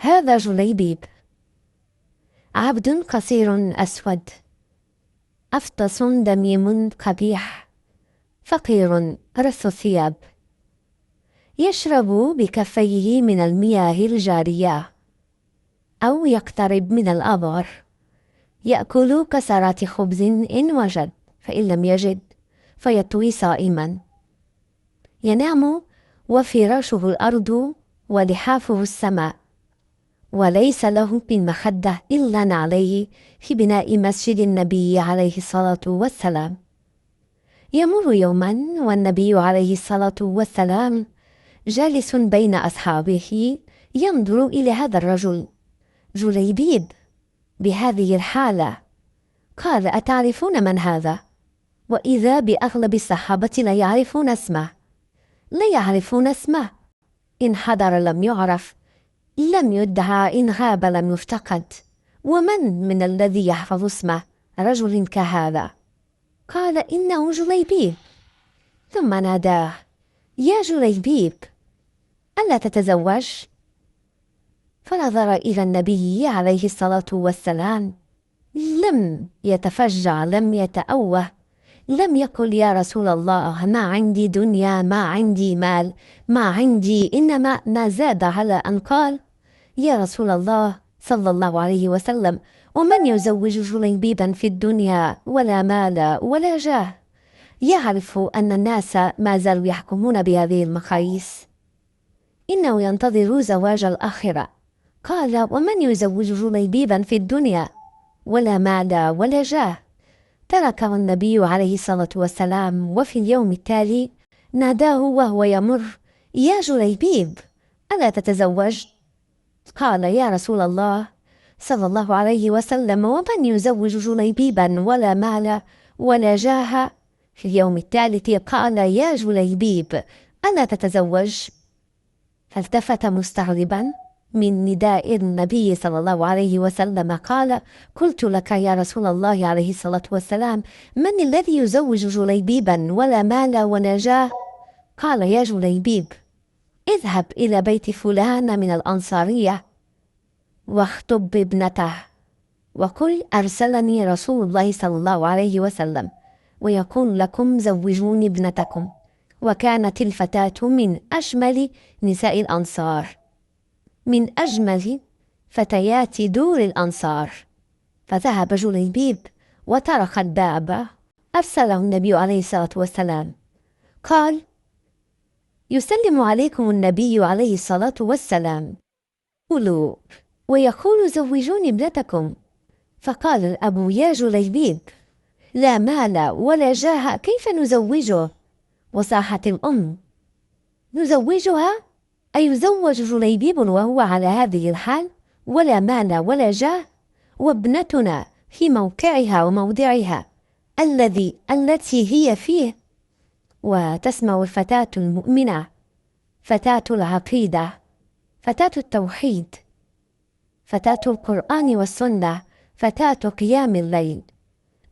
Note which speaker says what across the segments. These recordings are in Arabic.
Speaker 1: هذا جليبيب، عبد قصير أسود، أفطس دميم قبيح، فقير رث الثياب، يشرب بكفيه من المياه الجارية أو يقترب من الآبار، يأكل كسرات خبز إن وجد، فإن لم يجد فيطوي صائما، ينام وفراشه الأرض ولحافه السماء، وليس له من مخدة إلا نعليه في بناء مسجد النبي عليه الصلاة والسلام. يمر يوما والنبي عليه الصلاة والسلام جالس بين أصحابه ينظر إلى هذا الرجل جليبيب بهذه الحالة. قال: أتعرفون من هذا؟ وإذا بأغلب الصحابة لا يعرفون اسمه، إن حضر لم يعرف، لم يدعى، إن غاب لم يفتقد، ومن الذي يحفظ اسمه رجل كهذا؟ قال: إنه جليبيب. ثم ناداه: يا جليبيب، ألا تتزوج؟ فنظر إلى النبي عليه الصلاة والسلام، لم يتفجع، لم يتأوه، لم يقل: يا رسول الله، ما عندي دنيا، ما عندي مال، ما عندي، إنما ما زاد على أن قال: يا رسول الله صلى الله عليه وسلم، ومن يزوج جليبيبا في الدنيا ولا مال ولا جاه؟ يعرف أن الناس ما زالوا يحكمون بهذه المقاييس، إنه ينتظر زواج الآخرة. قال: ومن يزوج جليبيبا في الدنيا ولا مال ولا جاه؟ تركه النبي عليه الصلاة والسلام، وفي اليوم التالي ناداه وهو يمر: يا جليبيب، ألا تتزوج؟ قال: يا رسول الله صلى الله عليه وسلم، ومن يزوج جليبيبا ولا مال ولا جاه؟ في اليوم الثالث قال: يا جليبيب، ألا تتزوج؟ فالتفت مستغربا من نداء النبي صلى الله عليه وسلم. قال: قلت لك يا رسول الله عليه الصلاة والسلام، من الذي يزوج جليبيبا ولا مال ولا جاه؟ قال: يا جليبيب، اذهب إلى بيت فلان من الأنصارية واخطب ابنته، وقل: أرسلني رسول الله صلى الله عليه وسلم ويقول لكم: زوجوني ابنتكم. وكانت الفتاة من أجمل نساء الأنصار، من أجمل فتيات دور الأنصار. فذهب جليبيب وطرق الباب. أرسله النبي عليه الصلاة والسلام، قال: يسلم عليكم النبي عليه الصلاة والسلام، قولوا ويقول: زوجوني ابنتكم. فقال الأب: يا جليبيب، لا مال ولا جاه، كيف نزوجه؟ وصاحت الأم: نزوجها؟ أيزوج جليبيب وهو على هذه الحال، ولا مال ولا جاه، وابنتنا في موقعها وموضعها التي هي فيه؟ وتسمع الفتاة المؤمنة، فتاة العقيدة، فتاة التوحيد، فتاة القرآن والسنة، فتاة قيام الليل،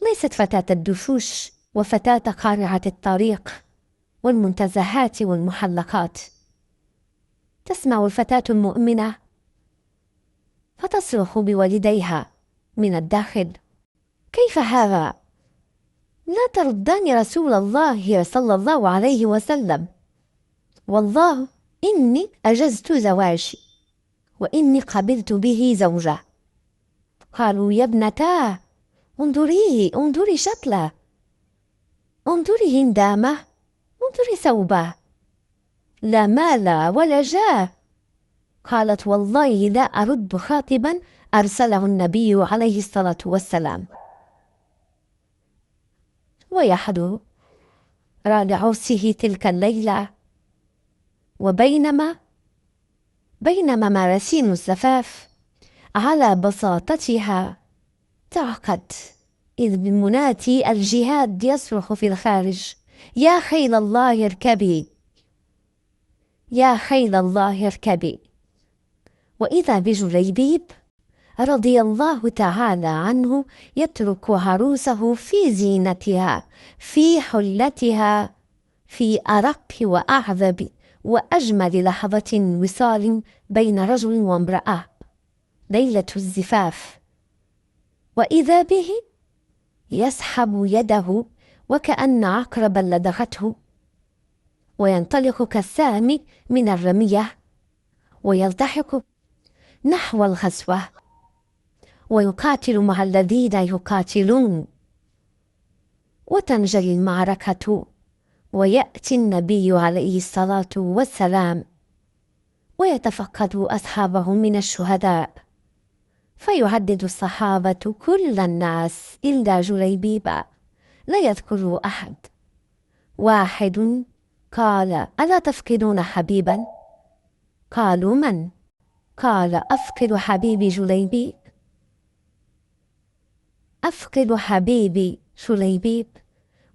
Speaker 1: ليست فتاة الدشوش وفتاة قارعة الطريق والمنتزهات والمحلقات. تسمع الفتاة المؤمنة فتصرخ بوالديها من الداخل: كيف هذا؟ لا تردان رسول الله صلى الله عليه وسلم، والله إني أجزت زواجي وإني قبلت به زوجة. قالوا: يا ابنتاه، انظري شكله، انظري هندامه، انظري ثوبه، لا مال ولا جاه. قالت: والله لا أرد خاطبا أرسله النبي عليه الصلاة والسلام. ويحدو لعرسه تلك الليلة، وبينما مراسيم الزفاف على بساطتها تعقد، إذ بمناتي الجهاد يصرخ في الخارج: يا خيل الله اركبي، يا خيل الله اركبي. وإذا بجليبيب رضي الله تعالى عنه يترك عروسه في زينتها، في حلتها، في أرق وأعذب وأجمل لحظة وصال بين رجل وامرأة. ليلة الزفاف، وإذا به يسحب يده وكأن عقربا لدغته، وينطلق كالسهم من الرمية ويلتحق نحو الغزوة ويقاتل مع الذين يقاتلون، وتنجلي المعركة، ويأتي النبي عليه الصلاة والسلام ويتفقد أصحابه من الشهداء، فيهدد الصحابة كل الناس إلا جليبيب لا يذكر أحد. واحد قال: ألا تفقدون حبيبا؟ قالوا: من؟ قال: أفقد حبيبي جليبيب، أفقد حبيبي جليبيب.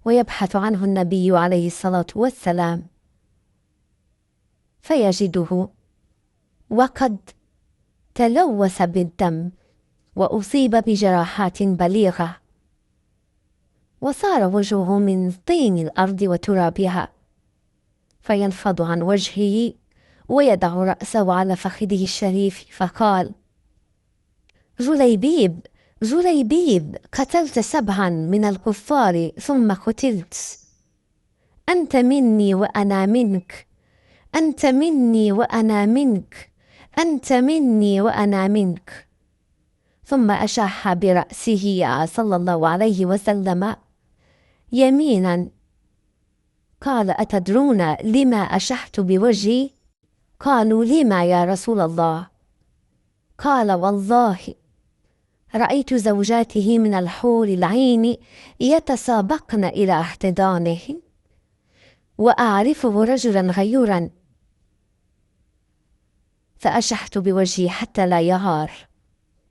Speaker 1: ويبحث عنه النبي عليه الصلاة والسلام فيجده وقد تلوث بالدم وأصيب بجراحات بليغة، وصار وجهه من طين الأرض وترابها، فينفض عن وجهه ويضع رأسه على فخذه الشريف، فقال: جليبيب، جليبيب، قتلت 7 من الكفار ثم قتلت، أنت مني وأنا منك، أنت مني وأنا منك، أنت مني وأنا منك. ثم أشاح برأسه صلى الله عليه وسلم يمينا. قال: أتدرون لما أشحت بوجهي؟ قالوا: لما يا رسول الله؟ قال: والله رأيت زوجاته من الحور العين يتسابقن إلى احتضانه، وأعرفه رجلا غيورا، فأشحت بوجهي حتى لا يغار.